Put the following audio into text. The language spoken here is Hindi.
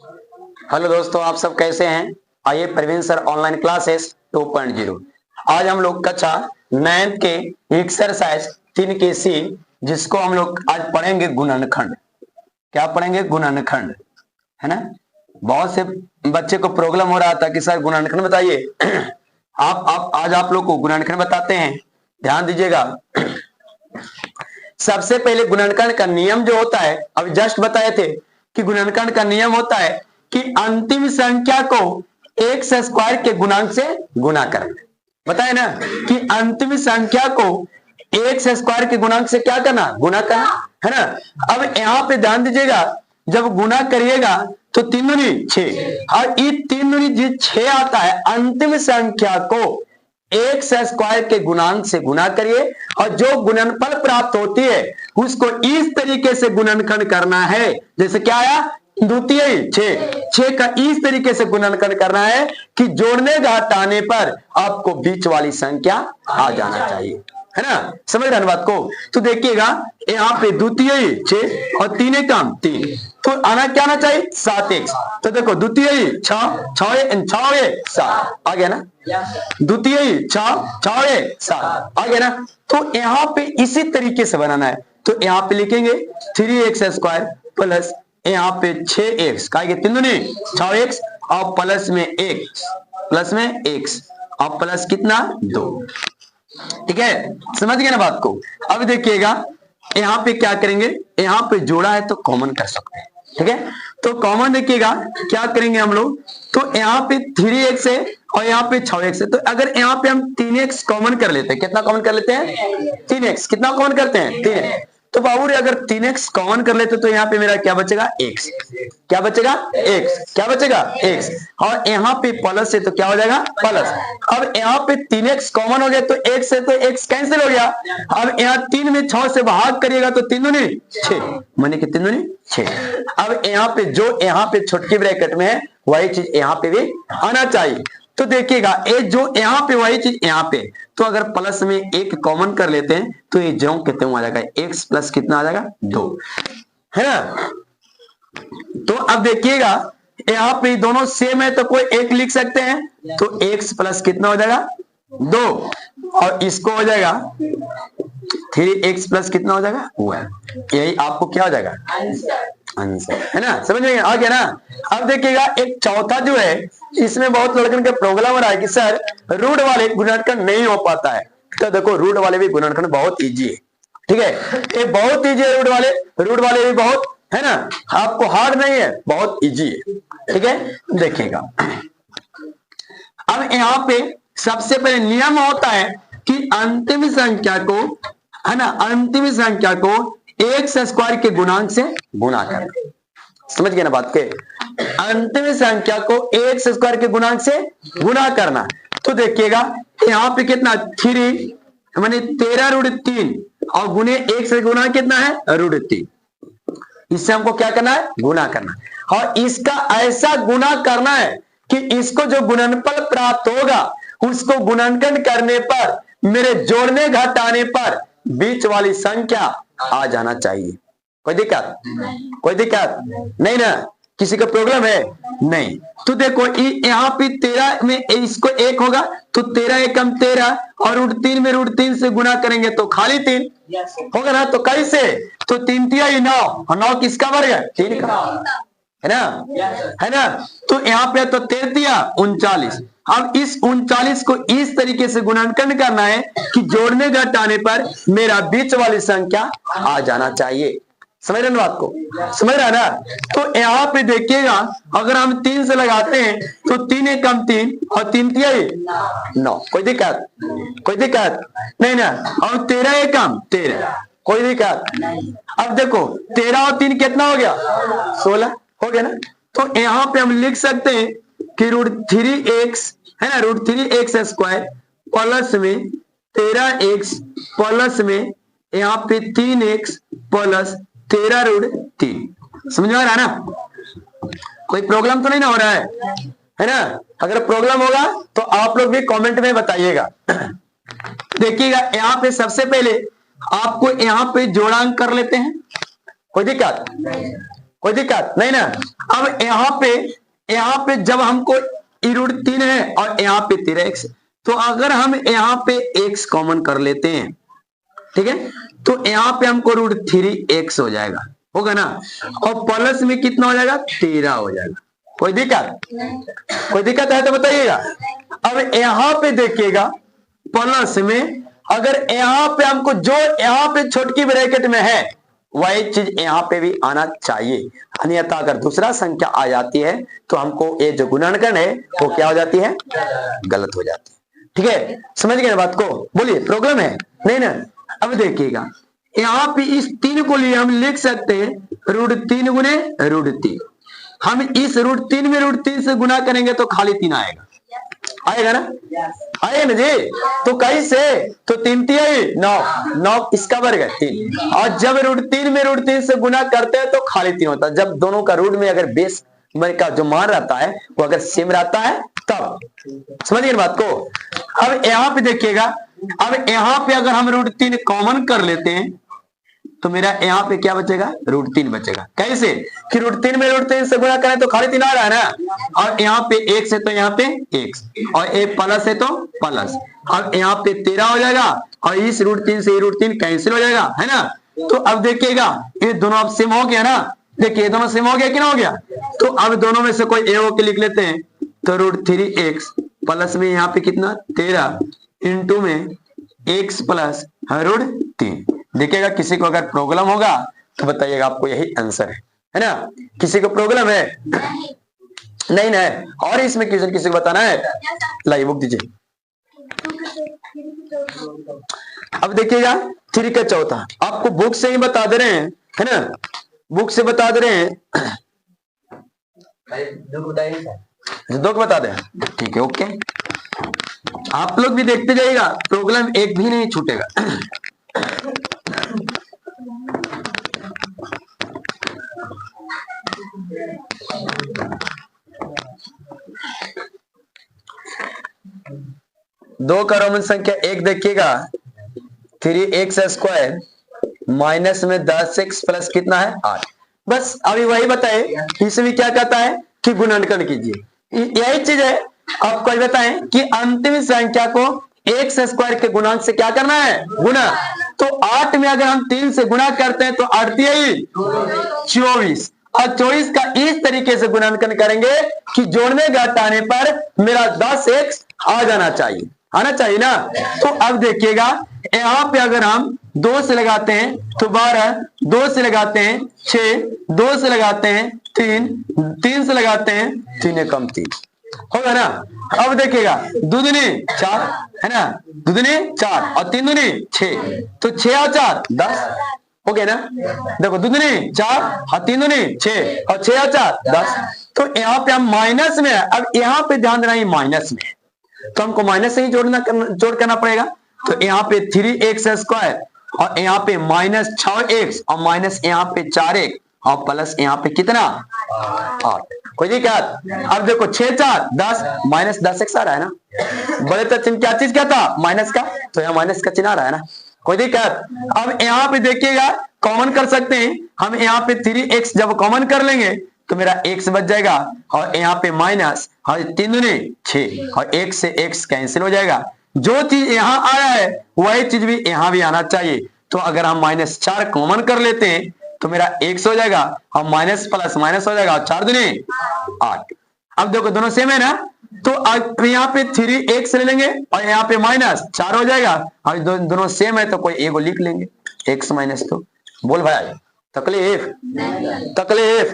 हेलो दोस्तों, आप सब कैसे हैं। आइए प्रवीण सर ऑनलाइन क्लासेस 2.0। आज हम लोग कक्षा 9 के एक्सरसाइज 3 के सी, जिसको हम लोग आज पढ़ेंगे गुणनखंड। क्या पढ़ेंगे? गुणनखंड, है ना। बहुत से बच्चे को प्रॉब्लम हो रहा था कि सर गुणनखंड बताइए। आप आज आप लोग को गुणनखंड बताते हैं, ध्यान दीजिएगा। सबसे पहले गुणनखंड का नियम जो होता है, अभी जस्ट बताए थे कि गुणनखंड का नियम होता है कि अंतिम संख्या को एक्स स्क्वायर के गुणांक से गुना करना। बताए ना कि अंतिम संख्या को एक्स स्क्वायर के गुणांक से क्या करना? गुना करना, है ना। अब यहां पे ध्यान दीजिएगा, जब गुना करिएगा तो 3 दूनी 6, और ये 3 दूनी 6 आता है। अंतिम संख्या को एक्स स्क्वायर के गुणांक से गुना करिए और जो गुणनफल प्राप्त होती है उसको इस तरीके से गुणनखंड करना है। जैसे क्या आया? द्वितीय 6 का इस तरीके से गुणनखंड करना है कि जोड़ने घटाने पर आपको बीच वाली संख्या आ जाना चाहिए, है ना। समझ रहे हैं बात को? तो देखिएगा यहाँ पे द्वितीय 6 और 3 एकम 3, तो आना क्या आना चाहिए? 7x। तो देखो द्वितीय 6 7 आ गया ना। द्वितीय 6 7 आ गया ना। तो यहाँ पे इसी तरीके से बनाना है। तो यहाँ पे लिखेंगे 3x स्क्वायर प्लस यहाँ पे 6x का 3 दूनी 6x और प्लस में x और प्लस कितना 2। ठीक है, समझ गए ना बात को। अब देखिएगा यहाँ पे क्या करेंगे, यहाँ पे जोड़ा है तो कॉमन कर सकते हैं। ठीक है, तो कॉमन देखिएगा क्या करेंगे हम लोग। तो यहाँ पे 3x है और यहाँ पे 6x है। तो अगर यहाँ पे हम 3x कॉमन कर लेते हैं, कितना कॉमन कर लेते हैं? 3x। कितना कॉमन करते हैं? 3x। तो बाबू रे अगर 3x कॉमन कर लेते तो यहाँ पे मेरा क्या बचेगा? x। क्या बचेगा? x। क्या बचेगा? x। और यहाँ पे प्लस है तो क्या हो जाएगा? प्लस। अब यहाँ पे 3x कॉमन हो गया तो x है तो x कैंसिल हो गया। अब यहाँ 3 में 6 से भाग करिएगा तो 3 दूनी 6, माने कि 3 दूनी 6। अब यहाँ पे जो यहाँ पे छोटकी ब्रैकेट में है वही चीज यहाँ पे भी आना चाहिए। तो देखिएगा ये जो यहाँ पे वही चीज यहाँ पे, तो अगर प्लस में एक कॉमन कर लेते हैं तो ये जो कितने आ जाएगा? x प्लस कितना आ जाएगा? 2, है ना। तो अब देखिएगा यहाँ पे दोनों सेम है तो कोई एक लिख सकते हैं, तो x प्लस कितना हो जाएगा? 2, और इसको हो जाएगा 3x प्लस कितना हो जाएगा? 1। यही आपको क्या हो जाएगा? आंसर, है ना। समझ में आ गया ना। अब देखिएगा एक चौथा जो है, इसमें बहुत लड़कन का प्रॉब्लम हो रहा है कि सर रूट वाले गुणनखंड नहीं हो पाता है। तो देखो रूट वाले भी गुणनखंड बहुत इजी है। ठीक है, ये बहुत इजी है। रूट वाले भी बहुत, है ना, आपको हार्ड नहीं है, बहुत इजी है। ठीक है, देखिएगा अब यहाँ पे सबसे पहले नियम होता है कि अंतिम संख्या को, है ना, अंतिम संख्या को एक्स स्क्वायर के गुणांक से गुना करना। समझ गए ना बात के? अंतिम संख्या को एक्स स्क्वायर के गुणांक से गुना करना। तो देखिएगा यहाँ पे कितना 3 माने 13√3 और गुने एक से गुना कितना है? √3। इससे हमको क्या करना है? गुना करना। और इसका ऐसा गुना करना है कि इसको जो गुणनफल प्राप्त होगा उसको गुणनखंड करने पर मेरे जोड़ने घटाने पर बीच वाली संख्या आ जाना चाहिए। कोई दिक्कत? कोई दिक्कत नहीं ना? किसी का प्रॉब्लम है? नहीं। तो देखो यहाँ पे 13 में इसको 1 होगा तो 13 एकम 13 और √3 में √3 से गुना करेंगे तो खाली 3 होगा ना। तो कैसे? तो 3 तिया 9 और 9 किसका वर्ग है? 3 का, है ना, है ना। तो यहाँ पे तो 13 तिया 39। अब इस 39 को इस तरीके से गुणनखंड करना है कि जोड़ने घटाने पर मेरा बीच वाली संख्या आ जाना चाहिए। समझ रहे ना बात को? समझ रहा है ना। तो यहाँ पे देखिएगा अगर हम 3 से लगाते हैं तो 3 एकम 3 और 3 तिया 9। कोई दिक्कत? कोई दिक्कत नहीं ना। और 13 एकम 13, कोई दिक्कत नहीं। अब देखो 13 और 3 कितना हो गया? 16 हो गया ना। तो यहाँ पे हम लिख सकते हैं कि √3x, है ना, √3x स्क्वायर प्लस में 13x प्लस में यहाँ पे 3x प्लस 13√3। समझ में आ रहा है ना? कोई प्रॉब्लम तो नहीं ना हो रहा है ना। अगर प्रॉब्लम होगा तो आप लोग भी कमेंट में बताइएगा। देखिएगा यहाँ पे सबसे पहले आपको यहाँ पे जोड़ांक कर लेते हैं। कोई दिक्कत? कोई दिक्कत नहीं ना। अब यहाँ पे जब हमको √3 है और यहाँ पे 13x, तो अगर हम यहाँ पे x कॉमन कर लेते हैं, ठीक है, तो यहाँ पे हमको √3x हो जाएगा, होगा ना, और प्लस में कितना हो जाएगा 13 हो जाएगा। कोई दिक्कत है तो बताइएगा। अब यहाँ पे देखिएगा प्लस में, अगर यहाँ पे हमको जो यहाँ पे छोटकी ब्रैकेट में है वही चीज यहाँ पे भी आना चाहिए, अन्यथा अगर दूसरा संख्या आ जाती है तो हमको ये जो गुणनखंड है वो क्या हो जाती है, गलत हो जाती है। ठीक है, समझ गए बात को? बोलिए, प्रॉब्लम है नहीं ना? अब देखिएगा यहाँ पे इस 3 को लिए हम लिख सकते हैं √3 गुने √3। हम इस √3 में √3 से गुना करेंगे तो खाली 3 आएगा, आएगा ना? आएगा ना जी? तो कैसे? तो 3 3 9, 9 इसका वर्ग है 3, और जब √3 में √3 से गुना करते हैं तो खाली 3 होता है। जब दोनों का रूट में अगर बेस का जो मान रहता है वो अगर सेम रहता है तब, समझिए बात को। अब यहाँ पे देखिएगा, अब यहाँ पे अगर हम √3 कॉमन कर लेते हैं तो मेरा यहाँ पे क्या बचेगा, √3 बचेगा। कैसे? कि √3 में √3 से गुणा करें तो खाली 3 आ रहा है ना, और यहाँ पे x है तो यहाँ पे x, और a प्लस है तो प्लस। अब यहाँ पे 13 हो जाएगा, और इस √3 से √3 कैंसिल हो जाएगा, है ना? तो अब देखिएगा ये दोनों अब सेम हो गया ना, देखिए दोनों सेम हो गया कि ना हो गया? तो अब दोनों में से कोई a के लिख लेते हैं, तो √3x प्लस में यहाँ पे कितना 13 इंटू में x प्लस √3। देखिएगा किसी को अगर प्रॉब्लम होगा तो बताइएगा, आपको यही आंसर है ना? किसी को प्रॉब्लम है? नहीं ना? और इसमें क्वेश्चन किसी को बताना है? लाइए बुक दीजिए। अब देखिएगा 3 का चौथा आपको बुक से ही बता दे रहे हैं, है ना? बुक से बता दे रहे हैं, दो बता दे, ठीक है, ओके। आप लोग भी देखते जाइएगा, प्रॉब्लम एक भी नहीं छूटेगा। दो का रोमन संख्या 1 देखिएगा, 3x² माइनस में 10x प्लस कितना है 8। बस अभी वही बताए, इसमें क्या कहता है कि गुणनखंड कीजिए। यही चीज है, आप कोई बताएं कि अंतिम संख्या को x² के गुणांक से क्या करना है, गुना। तो 8 में अगर हम 3 से गुना करते हैं तो 8 3 24, और 24 का इस तरीके से गुणनखंड करेंगे कि जोड़ने घटाने पर मेरा 10x आ जाना चाहिए, आना चाहिए ना। तो अब देखिएगा यहाँ पे अगर हम 2 से लगाते हैं तो 12, 2 से लगाते हैं 6, 2 से लगाते हैं 3, 3 से लगाते हैं 3 कम 3, होगा ना? अब देखिएगा 2 दूनी 4, है ना? 2 दूनी 4 और 3 दूनी 6, तो 6 और 4 10, हो गया ना? देखो 2 दूनी 4 और 3 दूनी 6 और 6 और 4 10। तो यहाँ पे हम माइनस में है, अब यहाँ पे ध्यान देना ये माइनस में है, तो हमको माइनस से ही जोड़ करना पड़ेगा। तो यहाँ पे 3x² और यहाँ पे -6x और माइनस यहाँ पे 4x और प्लस यहाँ पे कितना 8। कोई दिक्कत? अब देखो 6 4 10 -10x आ रहा है ना, बड़े तो चिन्ह क्या चीज क्या था, माइनस का, तो यहाँ माइनस का चिन्ह आ रहा है ना। कोई दिक्कत? अब यहाँ पे देखिएगा कॉमन कर सकते हैं हम, यहाँ पे 3x जब कॉमन कर लेंगे तो मेरा x बच जाएगा, और यहाँ पे माइनस, और 3 दूनी 6 और 1 से x कैंसिल हो जाएगा। जो चीज यहाँ आया है वही चीज भी यहाँ भी आना चाहिए। तो अगर हम -4 कॉमन कर लेते हैं तो मेरा x हो जाएगा, और माइनस प्लस माइनस हो जाएगा, 4 दूनी 8। अब देखो दोनों सेम है ना, तो यहाँ पे 3x ले लेंगे और यहाँ पे -4 हो जाएगा, और दोनों सेम है तो कोई एगो लिख लेंगे x-2। बोल भाई, तकलीफ?